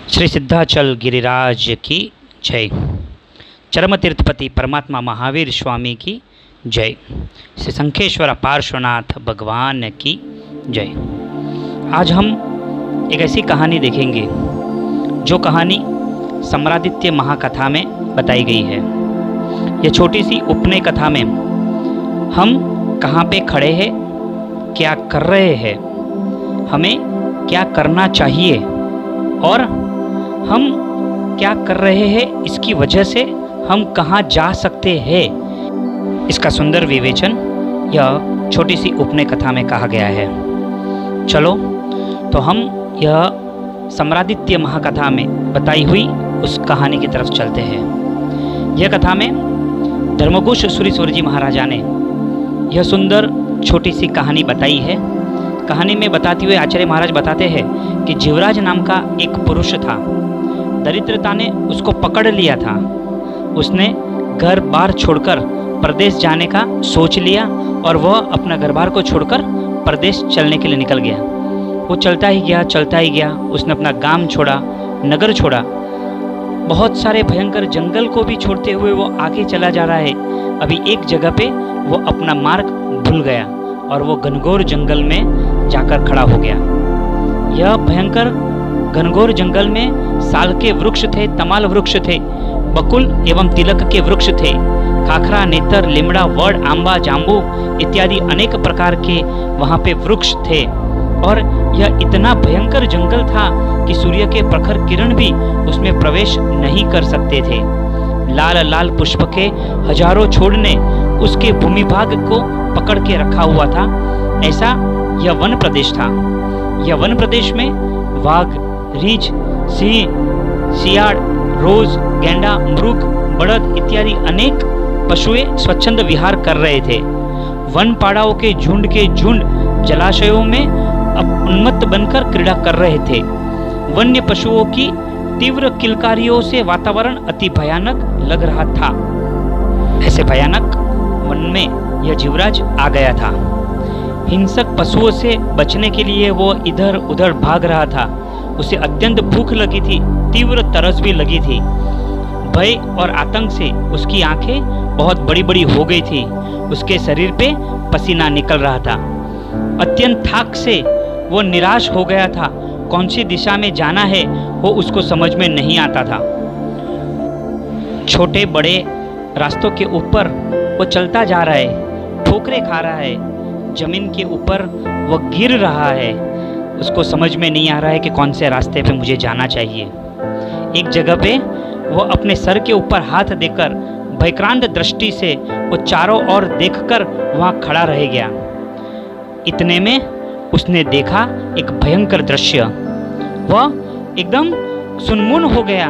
श्री सिद्धाचल गिरिराज की जय। चरम तीर्थपति परमात्मा महावीर स्वामी की जय। श्री शंखेश्वर पार्श्वनाथ भगवान की जय। आज हम एक ऐसी कहानी देखेंगे जो कहानी सम्रादित्य महाकथा में बताई गई है। यह छोटी सी उपनय कथा में हम कहाँ पे खड़े हैं, क्या कर रहे हैं, हमें क्या करना चाहिए और हम क्या कर रहे हैं, इसकी वजह से हम कहाँ जा सकते हैं, इसका सुंदर विवेचन यह छोटी सी उपनय कथा में कहा गया है। चलो तो हम यह सम्रादित्य महाकथा में बताई हुई उस कहानी की तरफ चलते हैं। यह कथा में धर्मघोष सूरीश्वर जी महाराजा ने यह सुंदर छोटी सी कहानी बताई है। कहानी में बताते हुए आचार्य महाराज बताते हैं कि जीवराज नाम का एक पुरुष था। दरिद्रता ने उसको पकड़ लिया था। उसने घर बार छोड़कर प्रदेश जाने का सोच लिया और वह अपना घर बार को छोड़कर प्रदेश चलने के लिए निकल गया। वो चलता ही गया। उसने अपना गांव छोड़ा, नगर छोड़ा, बहुत सारे भयंकर जंगल को भी छोड़ते हुए वो आगे चला जा रहा है। अभी एक जगह पे वो अपना मार्ग भूल गया और वो घनघोर जंगल में जाकर खड़ा हो गया। यह भयंकर घनघोर जंगल में साल के वृक्ष थे, तमाल वृक्ष थे, बकुल एवं तिलक के वृक्ष थे, खाखरा, नेतर, लिमड़ा, वड, आंबा, जाम्बू इत्यादि अनेक प्रकार के वहाँ पे वृक्ष थे। और यह इतना भयंकर जंगल था कि सूर्य के प्रखर किरण भी उसमें प्रवेश नहीं कर सकते थे। लाल लाल पुष्प के हजारों छोड़ ने उसके भूमिभाग को पकड़ के रखा हुआ था। ऐसा यह वन प्रदेश था। यह वन प्रदेश में वाघ, रीछ, सिंह, सियाड़, रोज, गेंडा, मृग, बड़द इत्यादि अनेक पशुएं स्वच्छंद विहार कर रहे थे। वन पाड़ाओं के झुंड जलाशयों में उन्मत्त बनकर क्रीड़ा कर रहे थे। वन्य पशुओं की तीव्र किलकारियों से वातावरण अति भयानक लग रहा था। ऐसे भयानक वन में यह जीवराज आ गया था। हिंसक पशुओं से बचने के लिए वो इधर उधर भाग रहा था। उसे अत्यंत भूख लगी थी, तीव्र तरस भी लगी थी। भय और आतंक से उसकी आंखें बहुत बड़ी बड़ी हो गई थी। उसके शरीर पे पसीना निकल रहा था। अत्यंत थाक से वो निराश हो गया था। कौन सी दिशा में जाना है वो उसको समझ में नहीं आता था। छोटे बड़े रास्तों के ऊपर वो चलता जा रहा है, ठोकरें खा रहा है, जमीन के ऊपर वो गिर रहा है। उसको समझ में नहीं आ रहा है कि कौन से रास्ते पे मुझे जाना चाहिए। एक जगह पे वो अपने सर के ऊपर हाथ देकर भयक्रांत दृष्टि से वो चारों ओर देखकर वहाँ खड़ा रह गया। इतने में उसने देखा एक भयंकर दृश्य। वह एकदम सुनमुन हो गया।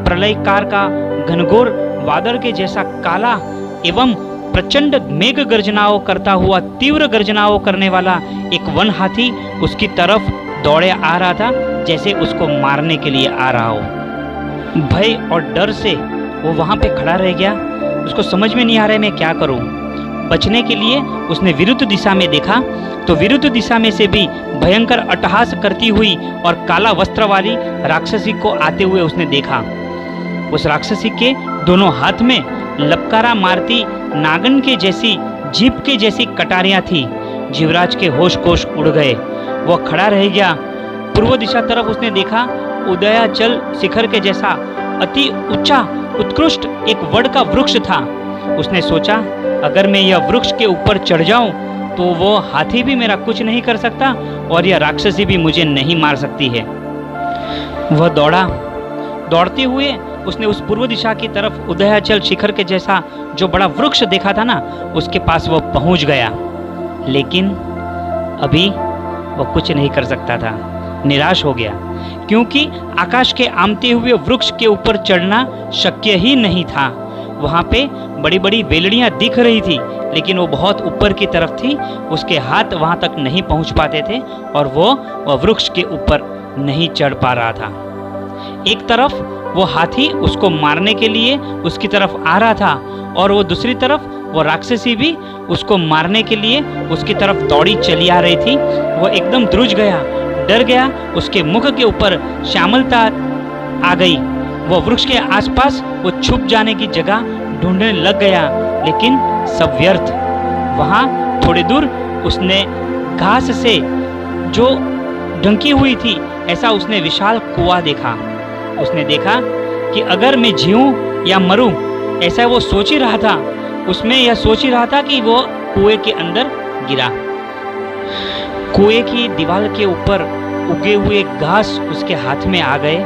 प्रलयकार का घनघोर वादळ के जैसा काला एवं प्रचंड मेघ गर्जनाओं करता हुआ, तीव्र गर्जनाओं करने वाला एक वन हाथी उसकी तरफ दौड़े आ रहा था, जैसे उसको मारने के लिए आ रहा हो। भय और डर से वो वहां पे खड़ा रह गया। उसको समझ में नहीं आ रहा है मैं क्या करूं। बचने के लिए उसने विरुद्ध दिशा में देखा तो विरुद्ध दिशा में से भी भयंकर अट्टहास करती हुई और काला वस्त्र वाली राक्षसी को आते हुए उसने देखा। उस राक्षसी के दोनों हाथ में लपकारा मारती नागन के जैसी, जीभ के जैसी कटारियां थी। जीवराज के होश कोश उड़ गए। वह खड़ा रह गया। पूर्व दिशा तरफ उसने देखा। उदयाचल शिखर के जैसा अति ऊंचा उत्कृष्ट एक वड का वृक्ष था। उसने सोचा अगर मैं यह वृक्ष के ऊपर चढ़ जाऊं तो वो हाथी भी मेरा कुछ नहीं कर सकता और यह राक्षसी भी मुझे नहीं मार सकती है। वह दौड़ा। दौड़ते हुए उसने उस पूर्व दिशा की तरफ उदयाचल शिखर के जैसा जो बड़ा वृक्ष देखा था ना, उसके पास वह पहुंच गया। लेकिन अभी वह कुछ नहीं कर सकता था। निराश हो गया क्योंकि आकाश के आमते हुए वृक्ष के ऊपर चढ़ना शक्य ही नहीं था। वहाँ पे बड़ी बड़ी बेलड़ियाँ दिख रही थी, लेकिन वो बहुत ऊपर की तरफ थी। उसके हाथ वहाँ तक नहीं पहुँच पाते थे और वह वृक्ष के ऊपर नहीं चढ़ पा रहा था। एक तरफ वो हाथी उसको मारने के लिए उसकी तरफ आ रहा था और वो दूसरी तरफ वो राक्षसी भी उसको मारने के लिए उसकी तरफ दौड़ी चली आ रही थी। वो एकदम ध्रुज गया, डर गया। उसके मुख के ऊपर श्यामलता आ गई। वह वृक्ष के आसपास वो छुप जाने की जगह ढूंढने लग गया, लेकिन सब व्यर्थ। वहां थोड़ी दूर उसने घास से जो ढंकी हुई थी ऐसा उसने विशाल कुआं देखा। उसने देखा कि अगर मैं जीऊं या मरूं, ऐसा वो सोच ही रहा था। उसमें यह सोच ही रहा था कि वो कुएं के अंदर गिरा। कुएं की दीवार के ऊपर उगे हुए घास उसके हाथ में आ गए।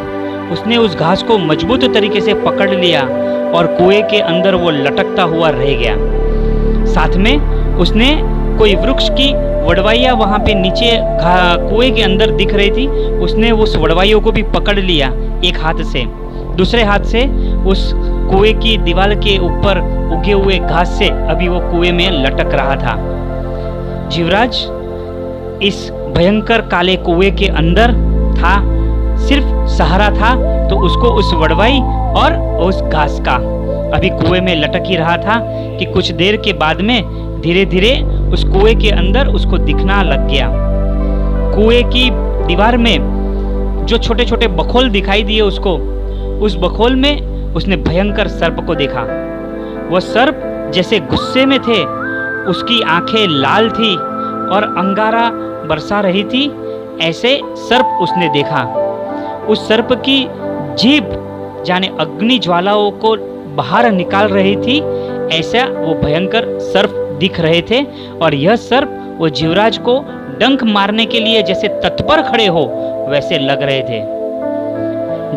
उसने उस घास को मजबूत तरीके से पकड़ लिया और कुएं के अंदर वो लटकता हुआ रह गया। साथ में उसने कोई वृक्ष की वड़वाइयाँ वहाँ पे नीचे कुएं के अंदर दिख रही थी। उसने उस वड़वाइयों को भी पकड़ लिया एक हाथ से। दूसरे हाथ से उस कुएं की दीवार के ऊपर उगे हुए घास से अभी वो कुएं में लटक रहा था। जीवराज इस भयंकर काले कुएं के अंदर था, सिर्फ सहारा था तो उसको उस वड़वाई और उस घास का। अभी कुएं में लटक ही रहा था कि कुछ देर के बाद में धीरे धीरे उस कुएं के अंदर उसको दिखना लग गया। कुएं की दीवार में जो छोटे छोटे बखोल दिखाई दिए उसको, उस बखोल में उसने भयंकर सर्प को देखा। वह सर्प जैसे गुस्से में थे, उसकी आंखें लाल थी और अंगारा बरसा रही थी, ऐसे सर्प उसने देखा। उस सर्प की जीभ जाने अग्नि ज्वालाओं को बाहर निकाल रही थी, ऐसा वो भयंकर सर्प दिख रहे थे। और यह सर्प वो जीवराज को डंक मारने के लिए जैसे तत्पर खड़े हो वैसे लग रहे थे।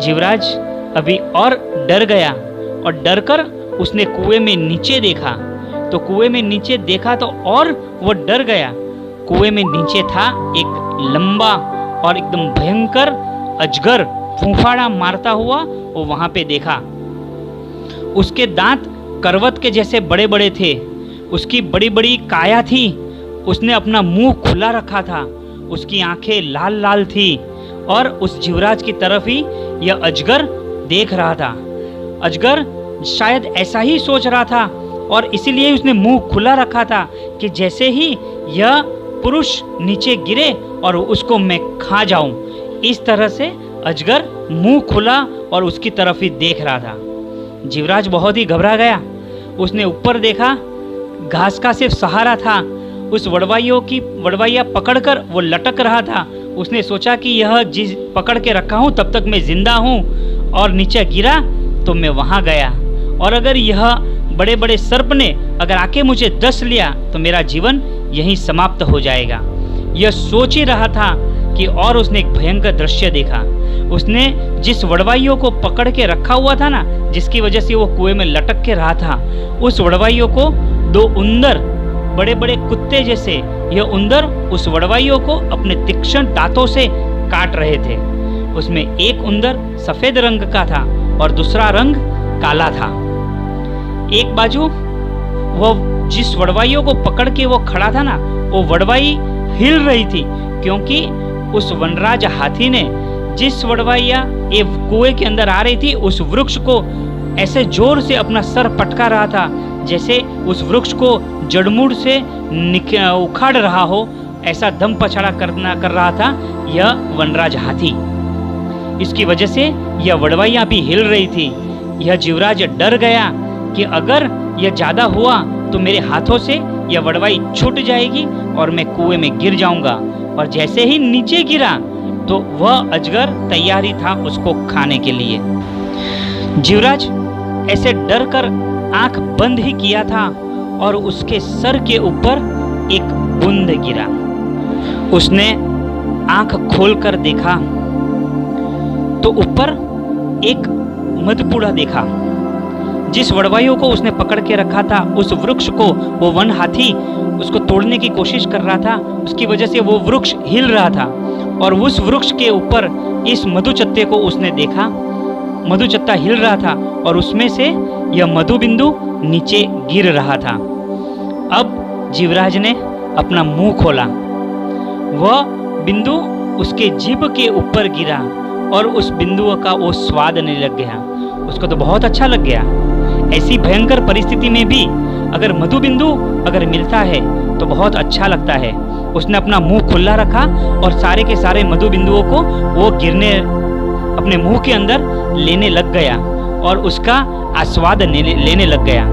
जीवराज अभी और डर गया और डरकर उसने कुएं में नीचे देखा। तो कुएं में नीचे देखा तो और वो डर गया। कुएं में नीचे था एक लंबा और एकदम भयंकर अजगर फूंफाड़ा मारता हुआ वो वहां पे देखा। उसके दांत करवत के जैसे बड़े बड़े थे, उसकी बड़ी बड़ी काया थी, उसने अपना मुंह खुला रखा था, उसकी आंखें लाल लाल थी और उस जीवराज की तरफ ही यह अजगर देख रहा था। अजगर शायद ऐसा ही सोच रहा था और इसीलिए उसने मुंह खुला रखा था कि जैसे ही यह पुरुष नीचे गिरे और उसको मैं खा जाऊं। इस तरह से अजगर मुंह खुला और उसकी तरफ ही देख रहा था। जीवराज बहुत ही घबरा गया। उसने ऊपर देखा, घास का सिर्फ सहारा था, उस वड़वाइया पकड़कर वो लटक रहा था। उसने सोचा कि यह जिस पकड़ के रखा हूँ तब तक मैं जिंदा हूँ, और नीचे गिरा तो मैं वहाँ गया, और अगर यह बड़े बड़े सर्प ने अगर आके मुझे डस लिया तो मेरा जीवन यहीं समाप्त हो जाएगा। यह सोच ही रहा था कि और उसने एक भयंकर दृश्य देखा। उसने जिस वड़वाइयों को पकड़ के रखा हुआ था ना, जिसकी वजह से वो कुएं में लटक के रहा था, उस वड़वाइयों को दो उंदर बड़े बड़े कुत्ते जैसे यह उंदर उस वड़वाइयों को अपने तीक्ष्ण दांतों से काट रहे थे। उसमें एक उंदर सफेद रंग का था और दूसरा रंग काला था। एक बाजू वो जिस वड़वाइयों को पकड़ के वो खड़ा था ना, वो वड़वाई हिल रही थी, क्योंकि उस वनराज हाथी ने जिस वड़वाइया ये कुएं के अंदर आ रही थी उस वृक्ष को ऐसे जोर से अपना सर पटका रहा था जैसे उस वृक्ष को जड़मूड़ से उखाड़ रहा हो, ऐसा दम पछाड़ा कर रहा था यह वनराज हाथी। इसकी वजह से यह वड़वाइयाँ भी हिल रही थी। यह जीवराज डर गया कि अगर यह ज्यादा हुआ तो मेरे हाथों से यह वड़वाई छूट जाएगी और मैं कुएं में गिर जाऊंगा। और जैसे ही नीचे गिरा तो वह अजगर तैयारी था उसको खाने के लिए। जीवराज ऐसे डर कर आंख बंद ही किया था और उसके सर के ऊपर एक बूंद गिरा। उसने आंख खोलकर देखा तो ऊपर एक मधपुड़ा देखा। जिस वड़वाइयों को उसने पकड़ के रखा था उस वृक्ष को वो वन हाथी उसको तोड़ने की कोशिश कर रहा था, उसकी वजह से वो वृक्ष हिल रहा था। और उस वृक्ष के ऊपर इस मधुचत्ते को उसने देखा, मधुचत्ता हिल रहा था और उसमें से यह मधु बिंदु नीचे गिर रहा था। अब जीवराज ने अपना मुंह खोला, वह बिंदु उसके जीभ के ऊपर गिरा और उस बिंदु का वो स्वाद आने लग गया। उसको तो बहुत अच्छा लग गया। ऐसी भयंकर परिस्थिति में भी अगर मधु बिंदु अगर मिलता है तो बहुत अच्छा लगता है। उसने अपना मुंह खुला रखा और सारे के सारे मधु बिंदुओं को वो गिरने अपने मुंह के अंदर लेने लग गया और उसका आस्वाद लेने लग गया।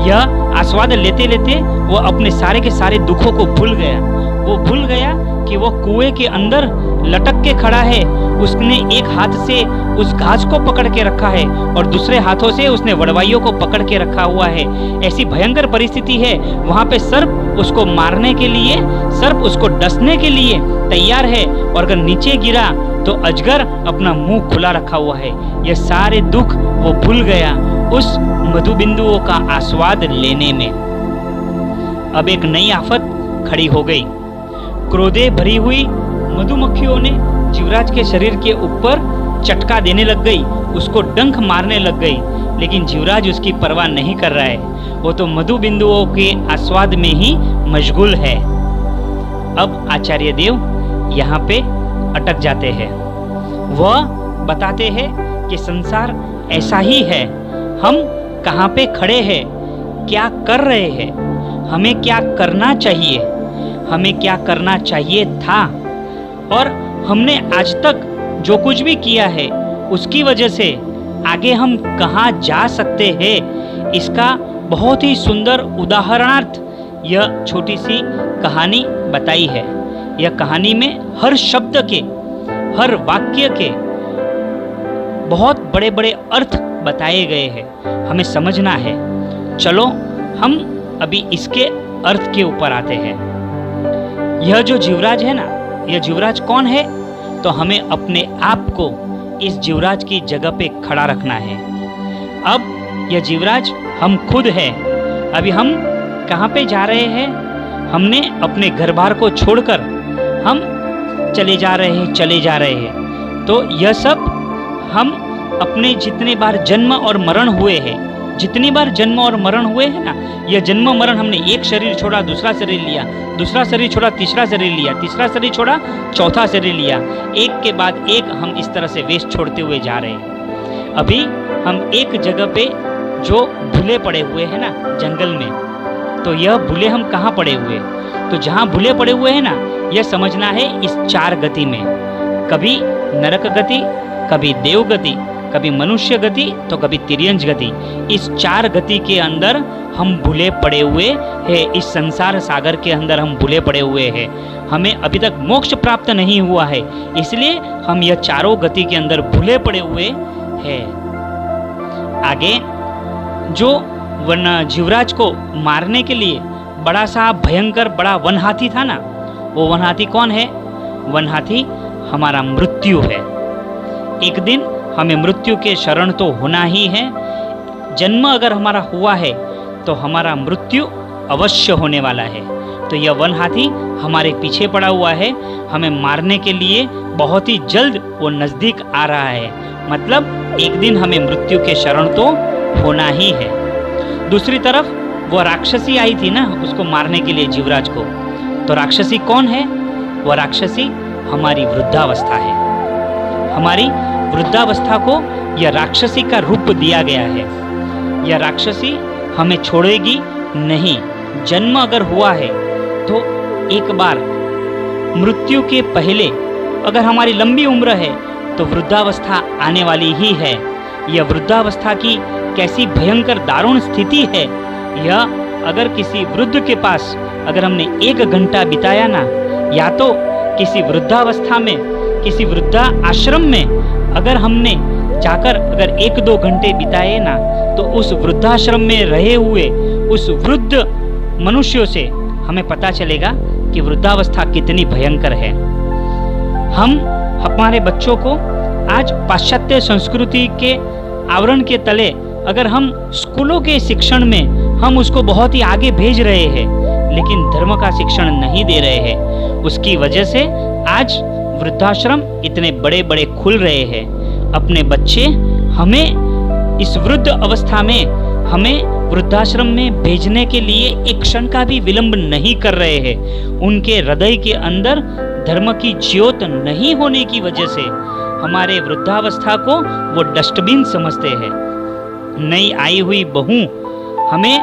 यह आस्वाद लेते लेते वो अपने सारे के सारे दुखों को भूल गया। वो भूल गया कि वो कुएं के अंदर लटक के खड़ा है। उसने एक हाथ से उस घास को पकड़ के रखा है और दूसरे हाथों से उसने वड़वाइयों को पकड़ के रखा हुआ है। ऐसी भयंकर परिस्थिति है, वहां पे सर्प उसको मारने के लिए, सर्प उसको डसने के लिए तैयार है, और अगर नीचे गिरा तो अजगर अपना मुंह खुला रखा हुआ है। ये सारे दुख वो भूल गया उस मधु बिंदुओं का आस्वाद लेने में। अब एक नई आफत खड़ी हो गई। क्रोधे भरी हुई मधुमक्खियों ने जीवराज के शरीर के ऊपर चटका देने लग गई, उसको डंक मारने लग गई, लेकिन जीवराज उसकी परवाह नहीं कर रहा है। वो तो मधु बिंदुओं के आस्वाद में ही मशगूल है। अब आचार्य देव यहाँ पे अटक जाते हैं। वह बताते हैं कि संसार ऐसा ही है, हम कहाँ पे खड़े हैं, क्या कर रहे हैं, हमें क्या करना चाहिए, हमें क्या करना चाहिए था, और हमने आज तक जो कुछ भी किया है उसकी वजह से आगे हम कहाँ जा सकते हैं, इसका बहुत ही सुंदर उदाहरणार्थ यह छोटी सी कहानी बताई है। यह कहानी में हर शब्द के, हर वाक्य के बहुत बड़े बड़े अर्थ बताए गए हैं, हमें समझना है। चलो हम अभी इसके अर्थ के ऊपर आते हैं। यह जो जीवराज है ना, यह जीवराज कौन है? तो हमें अपने आप को इस जीवराज की जगह पे खड़ा रखना है। अब यह जीवराज हम खुद है। अभी हम कहाँ पे जा रहे हैं? हमने अपने घर बार को छोड़कर हम चले जा रहे हैं। तो यह सब हम अपने जितने बार जन्म और मरण हुए हैं, जितनी बार जन्म और मरण हुए हैं ना, यह जन्म मरण हमने एक शरीर छोड़ा, दूसरा शरीर लिया, दूसरा शरीर छोड़ा, तीसरा शरीर लिया, तीसरा शरीर छोड़ा, चौथा शरीर लिया, एक के बाद एक हम इस तरह से वेश छोड़ते हुए जा रहे हैं। अभी हम एक जगह पे जो भूले पड़े हुए हैं ना, जंगल में, तो यह भूले हम कहाँ पड़े हुए? तो जहाँ भूले पड़े हुए हैं ना, यह समझना है इस चार गति में, कभी नरक गति, कभी देव गति, कभी मनुष्य गति, तो कभी तिर्यंज गति। इस चार गति के अंदर हम भूले पड़े हुए हैं। इस संसार सागर के अंदर हम भूले पड़े हुए हैं। हमें अभी तक मोक्ष प्राप्त नहीं हुआ है, इसलिए हम यह चारों गति के अंदर भूले पड़े हुए हैं। आगे जो वन जीवराज को मारने के लिए बड़ा सा भयंकर बड़ा वन हाथी था ना, वो वन हाथी कौन है? वन हाथी हमारा मृत्यु है। एक दिन हमें मृत्यु के शरण तो होना ही है। जन्म अगर हमारा हुआ है तो हमारा मृत्यु अवश्य होने वाला है। तो यह वन हाथी हमारे पीछे पड़ा हुआ है, हमें मारने के लिए बहुत ही जल्द वो नज़दीक आ रहा है। मतलब एक दिन हमें मृत्यु के शरण तो होना ही है। दूसरी तरफ वो राक्षसी आई थी ना, उसको मारने के लिए जीवराज को। तो राक्षसी कौन है? वह राक्षसी हमारी वृद्धावस्था है। हमारी वृद्धावस्था को यह राक्षसी का रूप दिया गया है। यह राक्षसी हमें छोड़ेगी नहीं। जन्म अगर हुआ है तो एक बार मृत्यु के पहले अगर हमारी लंबी उम्र है तो वृद्धावस्था आने वाली ही है। यह वृद्धावस्था की कैसी भयंकर दारुण स्थिति है। यह अगर किसी वृद्ध के पास अगर हमने 1 घंटा बिताया ना, या तो किसी वृद्धावस्था में, किसी वृद्धा आश्रम में अगर हमने जाकर अगर 1-2 घंटे बिताए ना, तो उस वृद्धाश्रम में रहे हुए उस वृद्ध मनुष्यों से हमें पता चलेगा कि वृद्धावस्था कितनी भयंकर है। हम हमारे बच्चों को आज पाश्चात्य संस्कृति के आवरण के तले अगर हम स्कूलों के शिक्षण में हम उसको बहुत ही आगे भेज रहे हैं, लेकिन धर्म का शिक्षण नहीं दे रहे हैं। उसकी वजह से आज वृद्धाश्रम इतने बड़े बड़े खुल रहे हैं। अपने बच्चे हमें इस वृद्ध अवस्था में हमें वृद्धाश्रम में भेजने के लिए एक क्षण का भी विलंब नहीं कर रहे हैं। उनके हृदय के अंदर धर्म की ज्योत नहीं होने की वजह से हमारे वृद्धावस्था को वो डस्टबिन समझते हैं। नई आई हुई बहू हमें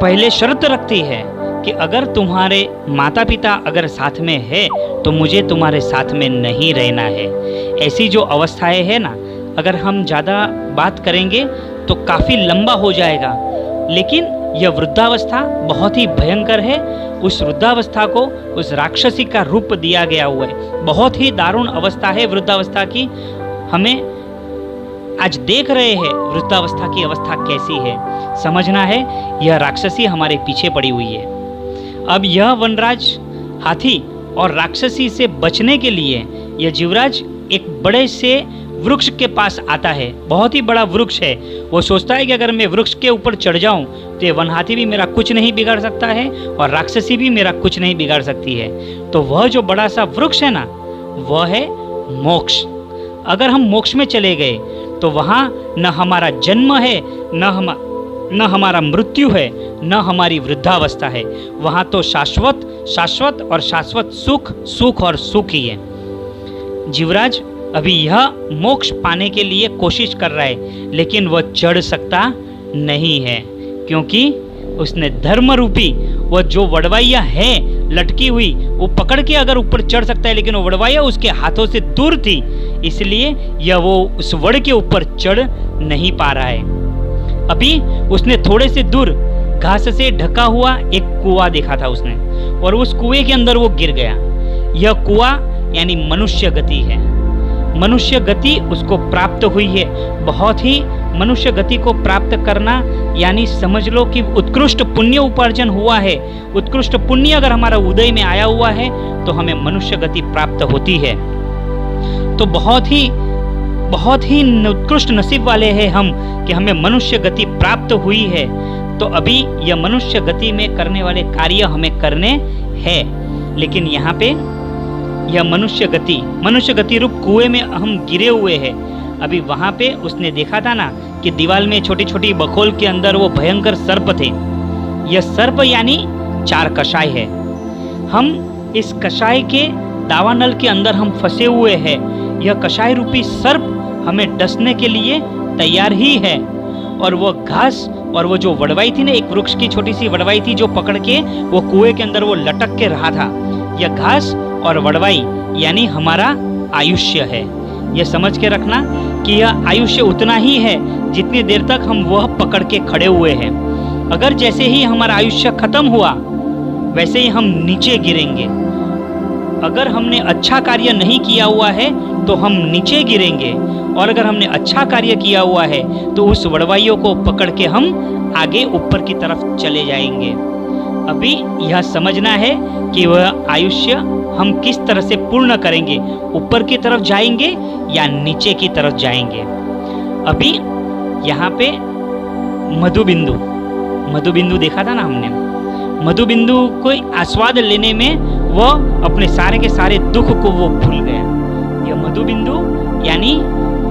पहले शर्त रखती है कि अगर तुम्हारे माता पिता अगर साथ में है तो मुझे तुम्हारे साथ में नहीं रहना है। ऐसी जो अवस्थाएं है ना, अगर हम ज़्यादा बात करेंगे तो काफ़ी लंबा हो जाएगा, लेकिन यह वृद्धावस्था बहुत ही भयंकर है। उस वृद्धावस्था को उस राक्षसी का रूप दिया गया हुआ है। बहुत ही दारुण अवस्था है वृद्धावस्था की। हमें आज देख रहे हैं वृद्धावस्था की अवस्था कैसी है। समझना है यह राक्षसी हमारे पीछे पड़ी हुई है। अब यह वनराज हाथी और राक्षसी से बचने के लिए यह जीवराज एक बड़े से वृक्ष के पास आता है। बहुत ही बड़ा वृक्ष है। वो सोचता है कि अगर मैं वृक्ष के ऊपर चढ़ जाऊं तो ये वन हाथी भी मेरा कुछ नहीं बिगाड़ सकता है और राक्षसी भी मेरा कुछ नहीं बिगाड़ सकती है। तो वह जो बड़ा सा वृक्ष है ना, वह है मोक्ष। अगर हम मोक्ष में चले गए तो वहाँ न हमारा जन्म है, न हमारा मृत्यु है, न हमारी वृद्धावस्था है। वहाँ तो शाश्वत और शाश्वत सुख और सुख ही है। जीवराज अभी यह मोक्ष पाने के लिए कोशिश कर रहा है, लेकिन वह चढ़ सकता नहीं है, क्योंकि उसने धर्म रूपी वह जो वड़वाइया है लटकी हुई, वो पकड़ के अगर ऊपर चढ़ सकता है, लेकिन वो वड़वाइया उसके हाथों से दूर थी, इसलिए यह वो उस वड़ के ऊपर चढ़ नहीं पा रहा है। अभी उसने थोड़े से दूर घास से ढका हुआ एक कुआं देखा था उसने, और उस कुएं के अंदर वो गिर गया। यह कुआं यानी मनुष्य गति है। मनुष्य गति उसको प्राप्त हुई है। बहुत ही मनुष्य गति को प्राप्त करना यानी समझ लो कि उत्कृष्ट पुण्य उपार्जन हुआ है। उत्कृष्ट पुण्य अगर हमारा उदय में आया हुआ है तो हमें मनुष्य गति प्राप्त होती है। तो बहुत ही उत्कृष्ट नसीब वाले हैं हम कि हमें मनुष्य गति प्राप्त हुई है। तो अभी यह मनुष्य गति में करने वाले कार्य हमें करने हैं, लेकिन यहाँ पे यह मनुष्य गति रूप कुएं में हम गिरे हुए हैं। अभी वहां पे उसने देखा था ना कि दीवार में छोटी छोटी बखोल के अंदर वो भयंकर सर्प थे। यह सर्प यानी 4 कषाय है। हम इस कषाय के दावानल के अंदर हम फंसे हुए हैं। यह कषाय रूपी सर्प हमें डसने के लिए तैयार ही है। और वो घास और वो जो वड़वाई थी ना, एक वृक्ष की छोटी सी वड़वाई थी जो पकड़ के वो कुएं के अंदर वो लटक के रहा था। यह घास और वड़वाई यानी हमारा आयुष्य है। यह समझ के रखना कि यह आयुष्य उतना ही है जितनी देर तक हम वह पकड़ के खड़े हुए हैं। अगर जैसे ही हमारा आयुष्य खत्म हुआ वैसे ही हम नीचे गिरेंगे। अगर हमने अच्छा कार्य नहीं किया हुआ है तो हम नीचे गिरेंगे, और अगर हमने अच्छा कार्य किया हुआ है तो उस वड़वाइयों को पकड़ के हम आगे ऊपर की तरफ चले जाएंगे। अभी यह समझना है कि वह आयुष्य हम किस तरह से पूर्ण करेंगे, ऊपर की तरफ जाएंगे या नीचे की तरफ जाएंगे। अभी यहाँ पे मधुबिंदु देखा था ना हमने। मधुबिंदु को आस्वाद लेने में वह अपने सारे के सारे दुख को वो भूल गया। यह मधुबिंदु यानी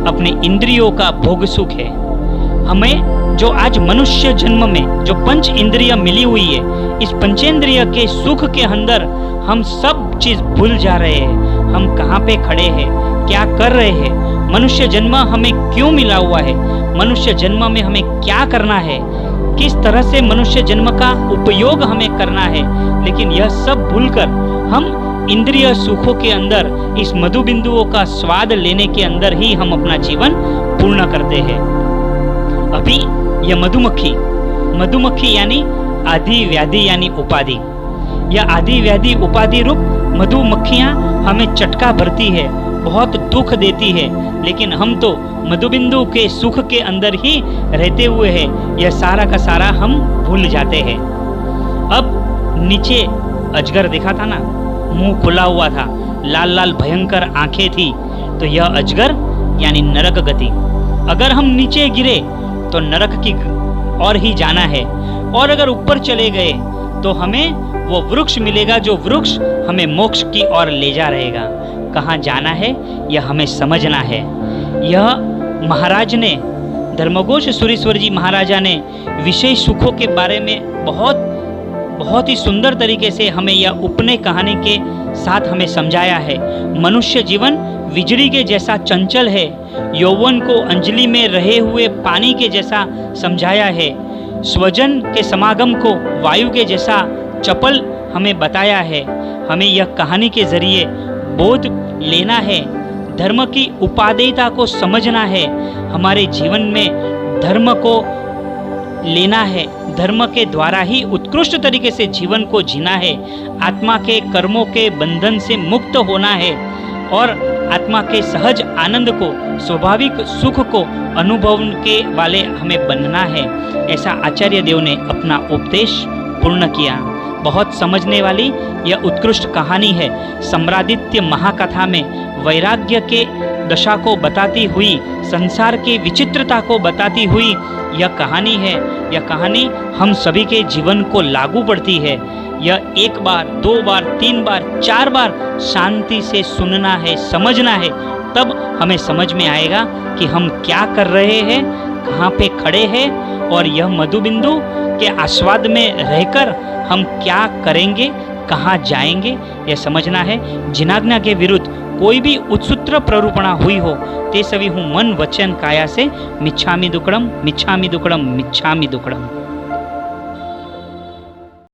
अपने इंद्रियों का भोग सुख है। हमें जो आज मनुष्य जन्म में जो पंच इंद्रिय मिली हुई है, इस पंचेंद्रिय के सुख के अंदर हम सब चीज भूल जा रहे हैं। हम कहाँ पे खड़े हैं, क्या कर रहे हैं, मनुष्य जन्म हमें क्यों मिला हुआ है, मनुष्य जन्म में हमें क्या करना है, किस तरह से मनुष्य जन्म का उपयोग हमें करना है। लेकिन यह सब भूलकर हम इंद्रिय सुखों के अंदर इस मधु बिंदुओं का स्वाद लेने के अंदर ही हम अपना जीवन पूर्ण करते हैं। अभी यह मधुमक्खी यानी आदि व्याधि यानी उपाधि, यह आदि व्याधि उपाधि रूप मधुमक्खियां हमें चटका भरती है, बहुत दुख देती है, लेकिन हम तो मधुबिंदु के सुख के अंदर ही रहते हुए हैं। यह सारा का सारा हम भूल जाते हैं। अब नीचे अजगर देखा था ना, मुंह खुला हुआ था, लाल लाल भयंकर आंखें थी। तो यह अजगर यानी नरक गति। अगर हम नीचे गिरे तो नरक की और ही जाना है, और अगर ऊपर चले गए तो हमें वो वृक्ष मिलेगा जो वृक्ष हमें मोक्ष की ओर ले जा रहेगा। कहाँ जाना है यह हमें समझना है। यह महाराज ने, धर्मघोष सुरेश्वर जी महाराजा ने विषय सुखों के बारे में बहुत ही सुंदर तरीके से हमें यह उपनय कहानी के साथ हमें समझाया है। मनुष्य जीवन बिजली के जैसा चंचल है, यौवन को अंजलि में रहे हुए पानी के जैसा समझाया है, स्वजन के समागम को वायु के जैसा चपल हमें बताया है। हमें यह कहानी के जरिए बोध लेना है, धर्म की उपादेयता को समझना है, हमारे जीवन में धर्म को लेना है, धर्म के द्वारा ही उत्कृष्ट तरीके से जीवन को जीना है, आत्मा के कर्मों के बंधन से मुक्त होना है और आत्मा के सहज आनंद को, स्वाभाविक सुख को अनुभव के वाले हमें बनना है। ऐसा आचार्य देव ने अपना उपदेश पूर्ण किया। बहुत समझने वाली यह उत्कृष्ट कहानी है। सम्रादित्य महाकथा में वैराग्य के दशा को बताती हुई, संसार की विचित्रता को बताती हुई यह कहानी है। यह कहानी हम सभी के जीवन को लागू पड़ती है। यह 1 बार, 2 बार, 3 बार, 4 बार शांति से सुनना है, समझना है, तब हमें समझ में आएगा कि हम क्या कर रहे हैं, कहाँ पे खड़े हैं और यह मधुबिंदु के आस्वाद में रहकर हम क्या करेंगे, कहाँ जाएंगे, यह समझना है। जिनाज्ञा के विरुद्ध कोई भी उत्सूत्र प्ररूपणा हुई हो ते सभी हूँ मन वचन काया से मिच्छामि दुक्कडम, मिच्छामि दुक्कडम, मिच्छामि दुक्कडम।